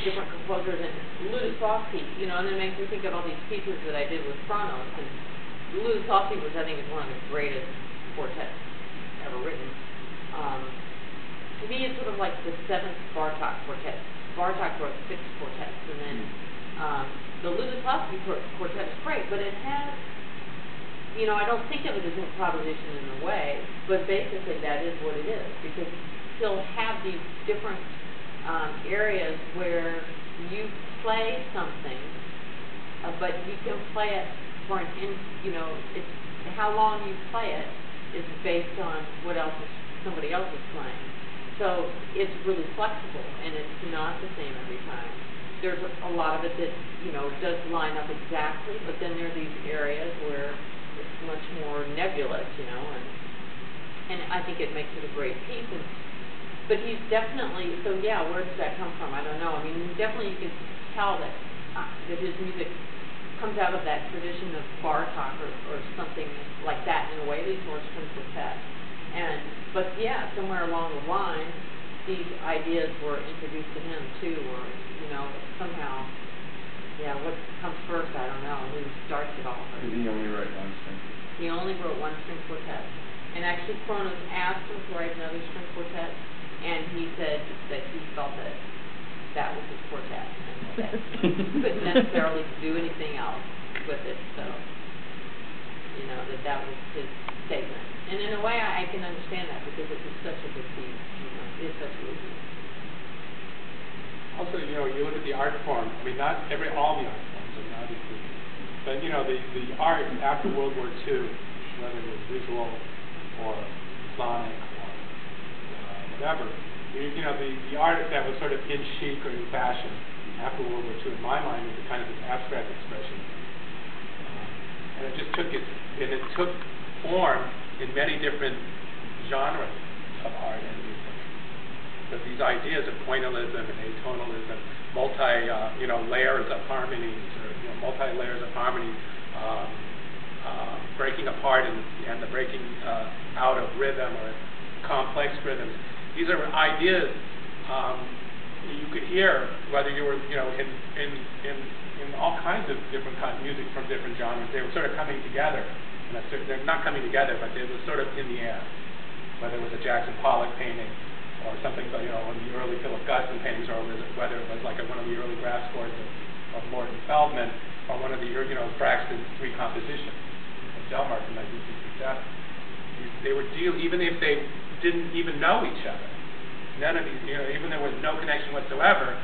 different composers, and Ludoslavsky, you know, and it makes me think of all these pieces that I did with Kronos, and Ludoslavsky was, I think, is one of the greatest quartets ever written. To me, it's sort of like the 7th Bartók quartet. Bartók wrote 6 quartets, and then the Ludoslavsky quartet is great, but it has, you know, I don't think of it as improvisation in a way, but basically that is what it is, because he'll have these different areas where you play something, but you can play it for you know, it's how long you play it is based on what else somebody else is playing. So it's really flexible, and it's not the same every time. There's a lot of it that, you know, does line up exactly, but then there are these areas where it's much more nebulous, you know, and I think it makes it a great piece. But he's definitely, so yeah, where does that come from? I don't know. I mean, definitely you can tell that his music comes out of that tradition of Bartók or something like that in a way, these more string quartets. But yeah, somewhere along the line, these ideas were introduced to him too, or, you know, somehow, yeah, what comes first, I don't know, who starts it all. Did he only write one string? He only wrote one string quartet. And actually Kronos asked him to write another string quartet, and he said that he felt that that was his quartet, and that he couldn't necessarily do anything else with it, so, you know, that was his statement. And in a way, I can understand that, because it was such a good piece, you know, it's such a good piece. Also, you know, you look at the art form, I mean, not all the art forms are not equal, but, you know, the art after World War II, whether it was visual or sonic or whatever, you know, the art that was sort of in chic or in fashion after World War II, in my mind, was a kind of this abstract expression. And it just took form in many different genres of art and music. But these ideas of pointillism and atonalism, you know, layers of harmonies, or, you know, multi-layers of harmony, breaking apart and the breaking out of rhythm or complex rhythms. These are ideas you could hear whether you were, you know, in all kinds of different kinds of music from different genres. They were sort of coming together. They're not coming together, but they were sort of in the air. Whether it was a Jackson Pollock painting, or something, you know, one of the early Philip Guston paintings, or whether it was like one of the early brass scores of Morton Feldman, or one of the, you know, Braxton's 3 compositions of Delmark in 1967. They were even if they didn't even know each other. None of these, you know, even there was no connection whatsoever.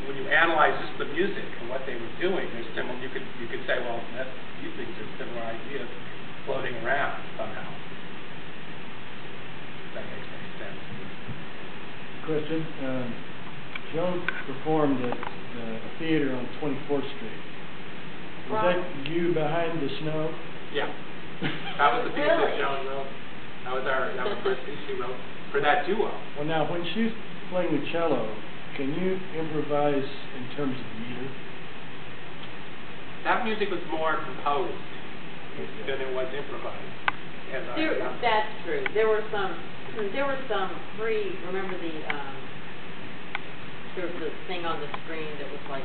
When you analyze just the music and what they were doing, there's similar. You could say, well, these things are similar ideas floating around somehow. If that makes any sense. Question: Joan performed at a theater on 24th Street. Was that you behind the snow? Yeah, that was the piece that Joan wrote. That was the first piece she wrote for that duo. Well, now when she's playing the cello, can you improvise in terms of meter? That music was more composed than it was improvised. That's true. There were some remember there was the thing on the screen that was like